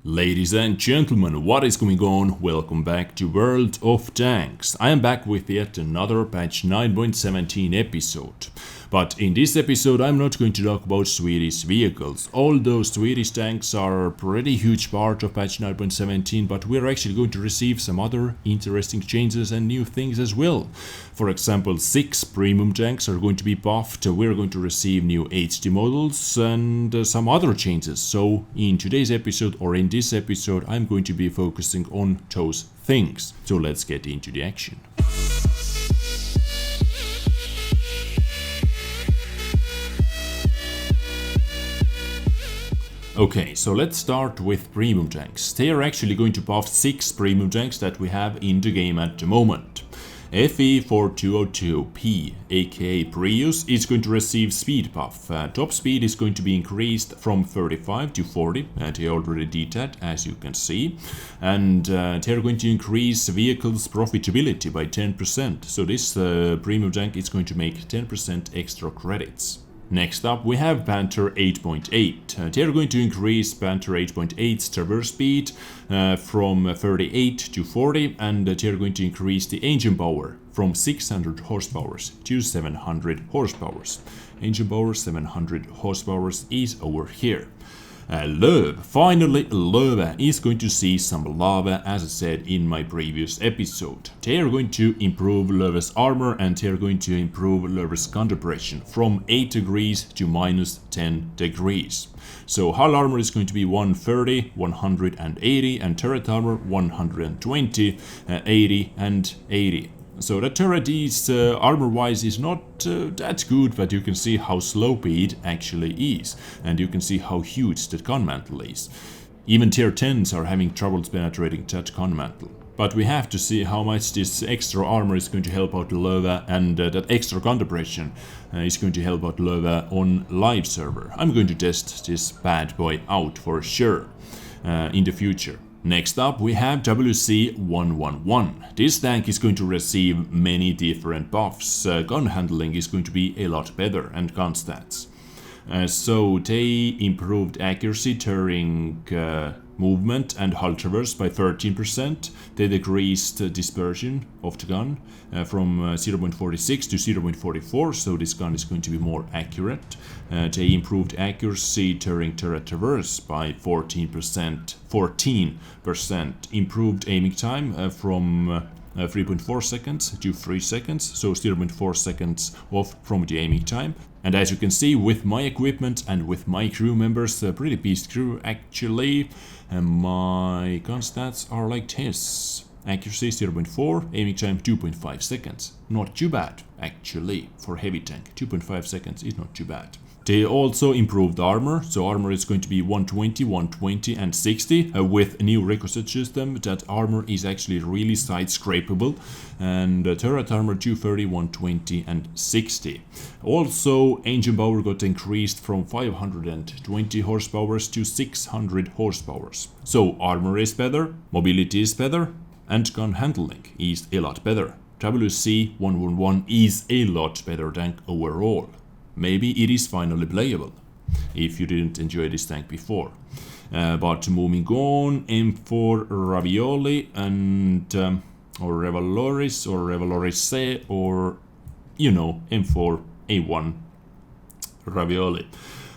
Ladies and gentlemen, what is going on? Welcome back to World of Tanks. I am back with yet another patch 9.17 episode. But in this episode I'm not going to talk about Swedish vehicles. Although Swedish tanks are a pretty huge part of patch 9.17, but we're actually going to receive some other interesting changes and new things as well. For example, 6 premium tanks are going to be buffed, we're going to receive new HD models and some other changes. So in today's episode, or in this episode, I'm going to be focusing on those things. So let's get into the action. Okay, so let's start with premium tanks. They are actually going to buff 6 premium tanks that we have in the game at the moment. FE4202P, aka Prius, is going to receive speed buff. Top speed is going to be increased from 35 to 40, and they already did that, as you can see. And they're going to increase vehicles' profitability by 10%. So this premium tank is going to make 10% extra credits. Next up we have Panther 8.8. They're going to increase Panther 8.8's traverse speed from 38 to 40, and they're going to increase the engine power from 600 horsepower to 700 horsepower. Engine power 700 horsepower is over here. Pvlvv. Finally, Pvlvv is going to see some lava, as I said in my previous episode. They are going to improve Pvlvv's armor, and they are going to improve Pvlvv's gun depression from 8 degrees to minus 10 degrees. So hull armor is going to be 130, 180, and turret armor 120, 80 and 80. So the turret is, armor-wise, is not that good, but you can see how slopey it actually is. And you can see how huge that gun mantle is. Even tier 10s are having troubles penetrating that gun mantle. But we have to see how much this extra armor is going to help out Pvlvv, and that extra gun depression is going to help out Pvlvv on live server. I'm going to test this bad boy out for sure in the future. Next up we have WC111. This tank is going to receive many different buffs. Gun handling is going to be a lot better, and gun stats. So they improved accuracy during movement and hull traverse by 13%. They decreased dispersion of the gun from 0.46 to 0.44, so this gun is going to be more accurate. They improved accuracy during turret traverse by 14%. Improved aiming time from 3.4 seconds to 3 seconds, so 0.4 seconds off from the aiming time. And as you can see, with my equipment and with my crew members, a pretty beast crew actually, my gun stats are like this. Accuracy 0.4, aiming time 2.5 seconds. Not too bad, actually, for heavy tank. 2.5 seconds is not too bad. They also improved armor, so armor is going to be 120, 120 and 60 with a new ricochet system. That armor is actually really side scrapable, and turret armor 230, 120 and 60. Also engine power got increased from 520 horsepower to 600 horsepower. So armor is better, mobility is better, and gun handling is a lot better. WC111 is a lot better tank overall. Maybe it is finally playable, if you didn't enjoy this tank before. But moving on, M4 Ravioli and or Revaloris or Revalorise, or you know, M4 A1 Ravioli.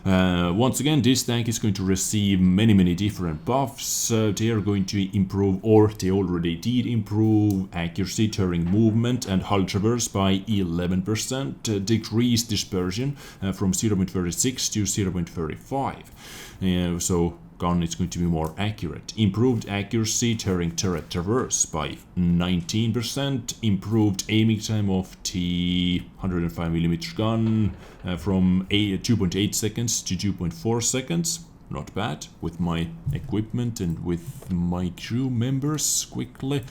Once again, this tank is going to receive many different buffs. They are going to improve, or they already did improve, accuracy during movement and hull traverse by 11%, decrease dispersion from 0.36 to 0.35. So gun is going to be more accurate. Improved accuracy during turret traverse by 19%. Improved aiming time of the 105mm gun from 2.8 seconds to 2.4 seconds. Not bad with my equipment and with my crew members. Quickly,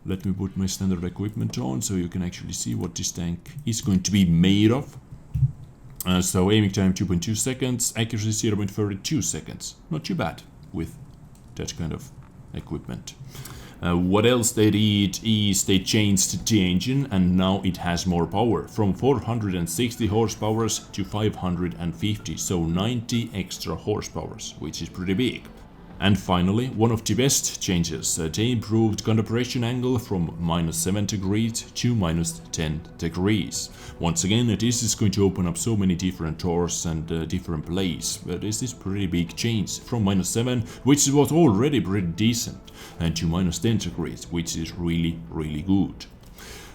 let me put my standard equipment on so you can actually see what this tank is going to be made of. So aiming time 2.2 seconds, accuracy 0.32 seconds. Not too bad with that kind of equipment. What else they did is they changed the engine, and now it has more power, from 460 horsepower to 550, so 90 extra horsepower, which is pretty big. And finally, one of the best changes, they improved gun operation angle from -7 degrees to -10 degrees. Once again, this is going to open up so many different doors and different plays. This is pretty big change from -7, which was already pretty decent, and to -10 degrees, which is really good.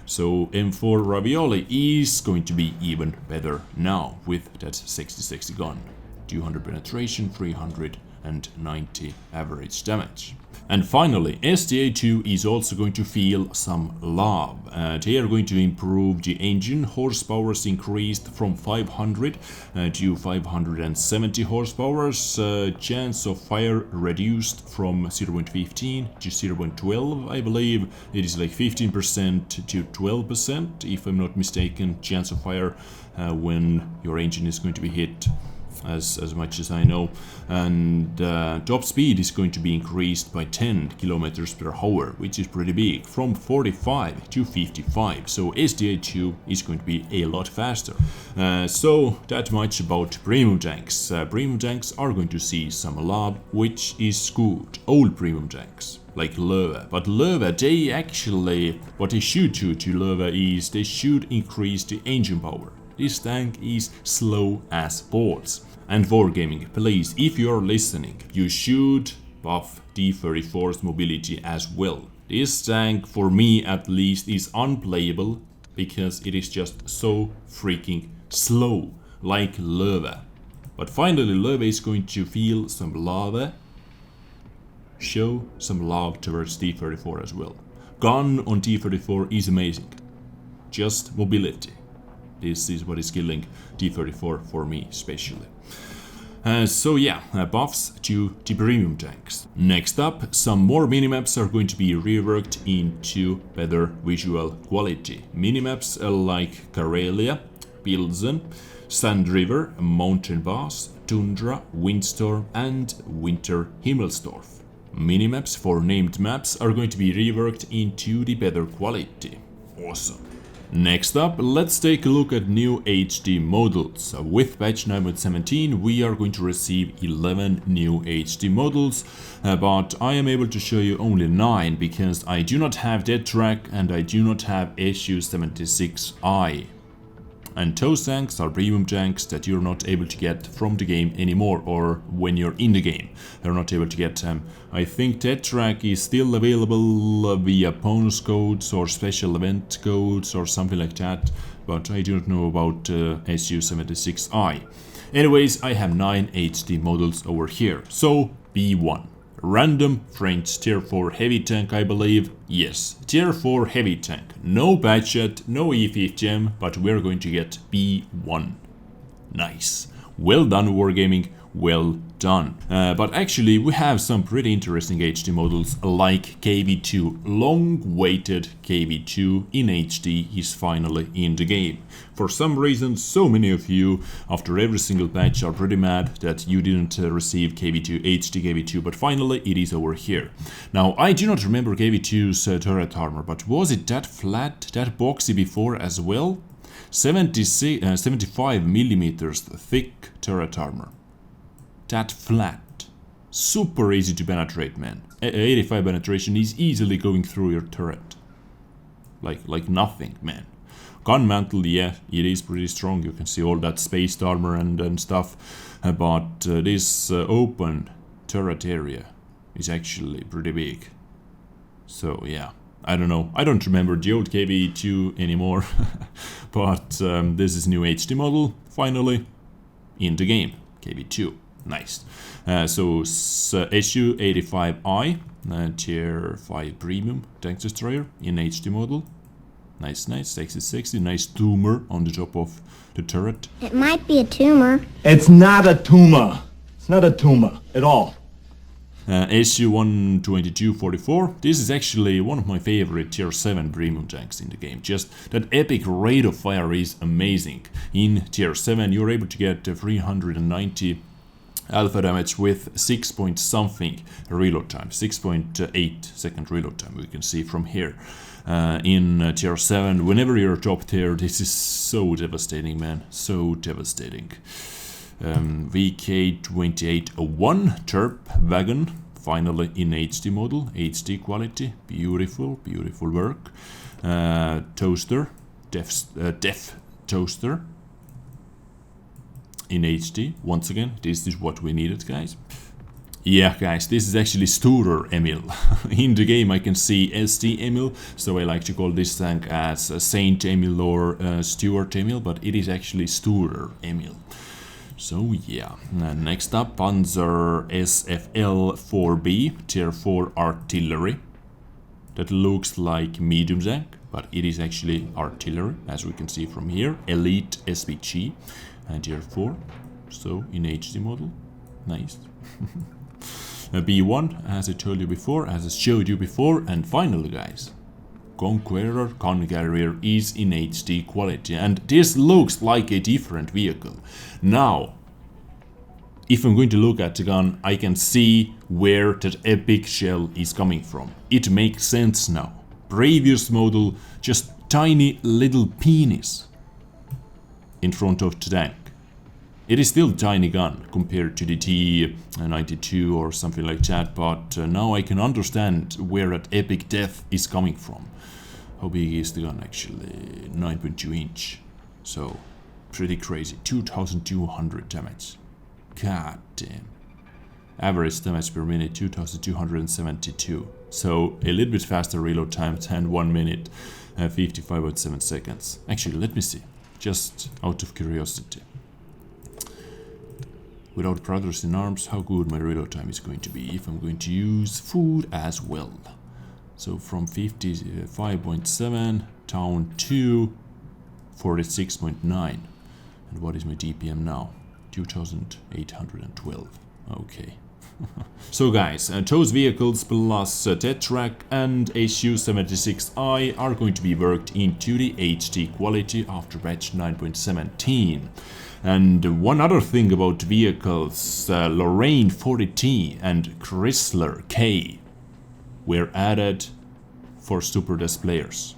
So M4 Ravioli is going to be even better now with that 60-60 gun. 200 penetration, 390 average damage. And finally, SDA2 is also going to feel some love. They are going to improve the engine horsepower increased from 500 to 570 horsepower. Chance of fire reduced from 0.15 to 0.12, I believe. It is like 15% to 12%, if I'm not mistaken, chance of fire when your engine is going to be hit. As much as I know, and top speed is going to be increased by 10 kilometers per hour, which is pretty big, from 45 to 55. So SDA2 is going to be a lot faster. So that much about premium tanks. Premium tanks are going to see some love, which is good. Old premium tanks like Pvlvv, but Pvlvv, they actually, what they should do to Pvlvv is they should increase the engine power. This tank is slow as balls. And Wargaming, please, if you're listening, you should buff D34's mobility as well. This tank, for me at least, is unplayable because it is just so freaking slow, like Pvlvv. But finally, Pvlvv is going to feel some love. Show some love towards D34 as well. Gun on D34 is amazing. Just mobility. This is what is killing D34 for me, especially. So yeah, buffs to the premium tanks. Next up, some more minimaps are going to be reworked into better visual quality. Minimaps like Karelia, Pilsen, Sand River, Mountain Pass, Tundra, Windstorm and Winter Himmelsdorf. Minimaps for named maps are going to be reworked into the better quality. Awesome. Next up, let's take a look at new HD models. With patch 9.17 we are going to receive 11 new HD models, but I am able to show you only 9 because I do not have Dead Track and I do not have SU-76I. And those tanks are premium tanks that you're not able to get from the game anymore, or when you're in the game you're not able to get them. I think that track is still available via bonus codes or special event codes or something like that, but I do not know about SU-76I. Anyways, I have 9 HD models over here. So B1. Random French tier 4 heavy tank, I believe. Yes, tier 4 heavy tank. No budget, no E5 gem, but we're going to get B1. Nice. Well done, Wargaming. Well done. But actually, we have some pretty interesting HD models like KV2. Long-awaited KV2 in HD is finally in the game. For some reason, so many of you, after every single patch, are pretty mad that you didn't receive KV2, HD KV2, but finally it is over here. Now, I do not remember KV2's turret armor, but was it that flat, that boxy before as well? 75 millimeters thick turret armor. That flat. Super easy to penetrate, man. 85 penetration is easily going through your turret. Like nothing, man. Gun mantle, yeah, it is pretty strong. You can see all that spaced armor and stuff. But this open turret area is actually pretty big. So yeah, I don't know. I don't remember the old KV2 anymore. But this is new HD model, finally, in the game. KV2. Nice. So SU-85I, tier 5 premium tank destroyer in HD model. Nice, nice, sexy, nice tumor on the top of the turret. It might be a tumor. It's not a tumor. It's not a tumor at all. SU-12244. This is actually one of my favorite tier 7 premium tanks in the game. Just that epic rate of fire is amazing. In tier 7 you're able to get 390 alpha damage with 6 point something reload time, 6.8 second reload time, we can see from here. In tier 7, whenever you're top tier, this is so devastating, man, so devastating. VK2801 Kranvagn finally in HD model, HD quality, beautiful, beautiful work. Toaster, def toaster in HD. Once again, this is what we needed, guys. Yeah, guys, this is actually Strv Emil. In the game I can see SD Emil, so I like to call this tank as Saint Emil or Stuart Emil, but it is actually Strv Emil. So yeah, next up, Panzer SFL 4B, Tier 4 Artillery. That looks like medium tank, but it is actually artillery, as we can see from here. Elite SPG and Tier 4, so in HD model, nice. B1, as I told you before, as I showed you before, and finally, guys, Conqueror Concarrier is in HD quality, and this looks like a different vehicle. Now, if I'm going to look at the gun, I can see where that epic shell is coming from. It makes sense now. Previous model, just tiny little penis in front of the tank. It is still a tiny gun compared to the T92 or something like that, but now I can understand where that epic death is coming from. How big is the gun actually? 9.2 inch. So, pretty crazy. 2200 damage. God damn. Average damage per minute 2272. So, a little bit faster reload time than 1 minute, 55.7 seconds. Actually, let me see. Just out of curiosity. Without brothers in arms, how good my reload time is going to be if I'm going to use food as well. So from 55.7 down to 46.9. And what is my DPM now? 2812. Okay. So guys, those vehicles plus Tetrak and HU-76I are going to be worked into the HD quality after patch 9.17. And one other thing about vehicles, Lorraine 40T and Chrysler K were added for Super Death players.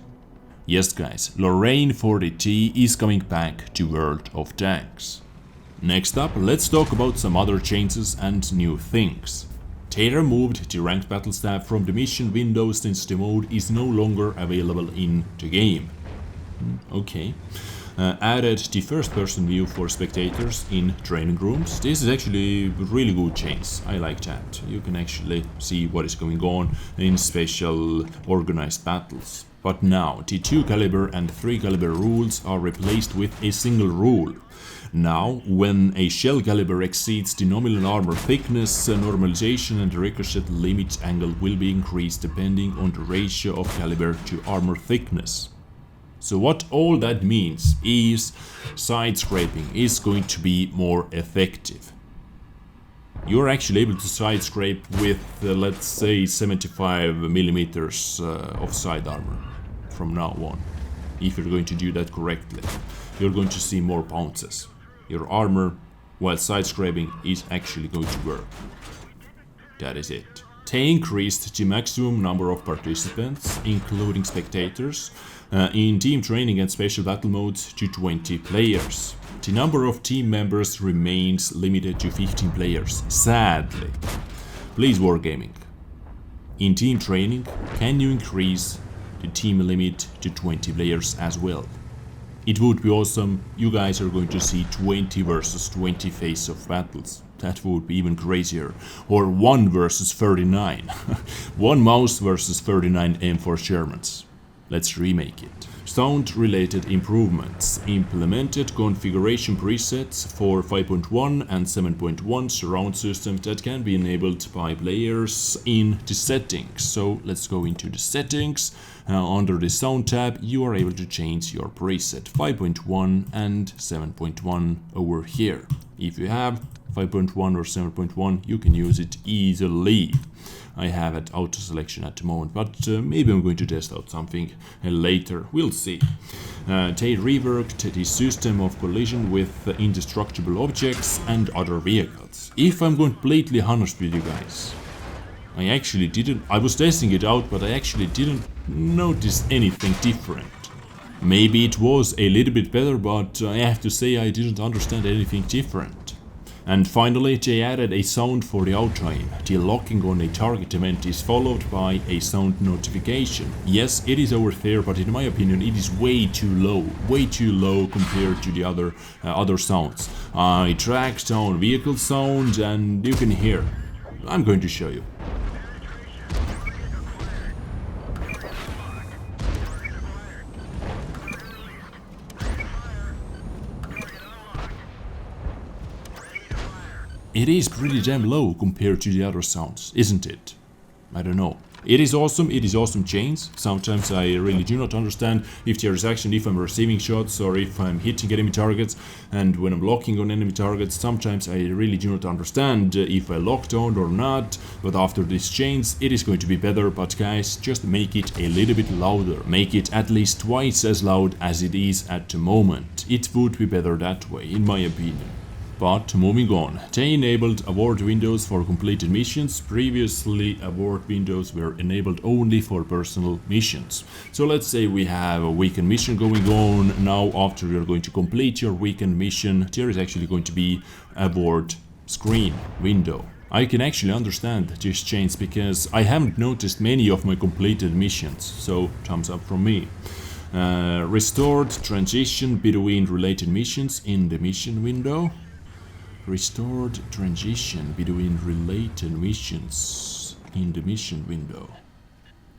Yes guys, Lorraine 40T is coming back to World of Tanks. Next up, let's talk about some other changes and new things. They removed the ranked battle staff from the mission window since the mode is no longer available in the game. Okay. Added the first person view for spectators in training rooms. This is actually a really good change. I like that. You can actually see what is going on in special organized battles. But now the 2 caliber and 3 caliber rules are replaced with a single rule. Now, when a shell caliber exceeds the nominal armor thickness, normalization and ricochet limit angle will be increased depending on the ratio of caliber to armor thickness. So what all that means is side scraping is going to be more effective. You're actually able to side scrape with let's say 75 millimeters of side armor from now on. If you're going to do that correctly, you're going to see more bounces. Your armor while side scraping is actually going to work. That is it. They increased the maximum number of participants, including spectators, in team training and special battle modes to 20 players. The number of team members remains limited to 15 players, sadly. Please Wargaming. In team training, can you increase the team limit to 20 players as well? It would be awesome. You guys are going to see 20 versus 20 face-off battles. That would be even crazier. Or 1 versus 39. 1 mouse versus 39 M4 Shermans. Let's remake it. Sound-related improvements. Implemented configuration presets for 5.1 and 7.1 surround system that can be enabled by players in the settings. So let's go into the settings. Under the sound tab, you are able to change your preset 5.1 and 7.1 over here. If you have 5.1 or 7.1, you can use it easily. I have it auto selection at the moment, but maybe I'm going to test out something later. We'll see. They reworked the system of collision with indestructible objects and other vehicles. If I'm completely honest with you guys, I was testing it out, but I actually didn't notice anything different. Maybe it was a little bit better, but I have to say I didn't understand anything different. And finally, they added a sound for the out-time. The locking on a target event is followed by a sound notification. Yes, it is over there, but in my opinion, it is way too low compared to the other sounds. I tracked down vehicle sound, and you can hear. I'm going to show you. It is pretty damn low compared to the other sounds, isn't it? I don't know. It is awesome chains. Sometimes I really do not understand if there is action, if I'm receiving shots or if I'm hitting enemy targets, and when I'm locking on enemy targets, sometimes I really do not understand if I locked on or not, but after these chains it is going to be better. But guys, just make it a little bit louder, make it at least twice as loud as it is at the moment. It would be better that way, in my opinion. But moving on, they enabled award windows for completed missions. Previously, award windows were enabled only for personal missions. So let's say we have a weekend mission going on. Now, after you're going to complete your weekend mission, there is actually going to be award screen window. I can actually understand this change because I haven't noticed many of my completed missions. So thumbs up from me. Restored transition between related missions in the mission window. Restored transition between related missions in the mission window.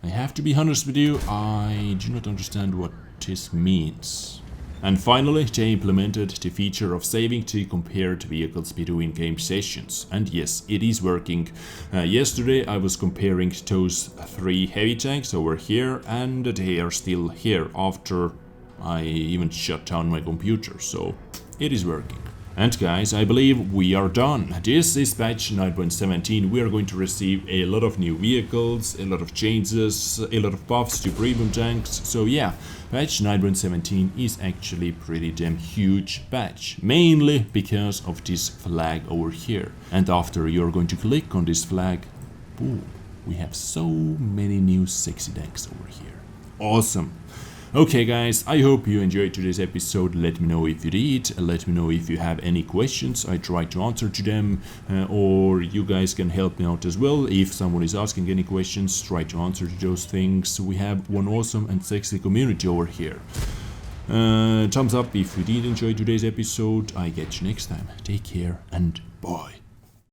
I have to be honest with you, I do not understand what this means. And finally, they implemented the feature of saving the compared vehicles between game sessions. And yes, it is working. Yesterday I was comparing those 3 heavy tanks over here, and they are still here after I even shut down my computer, so it is working. And guys, I believe we are done. This is patch 9.17. We are going to receive a lot of new vehicles, a lot of changes, a lot of buffs to Pvlvv tanks. So yeah, patch 9.17 is actually pretty damn huge patch. Mainly because of this flag over here. And after you're going to click on this flag, boom, we have so many new sexy tanks over here. Awesome. Okay guys, I hope you enjoyed today's episode. Let me know if you did, let me know if you have any questions. I try to answer to them, or you guys can help me out as well. If someone is asking any questions, try to answer to those things. We have one awesome and sexy community over here. Thumbs up if you did enjoy today's episode. I catch you next time. Take care and bye.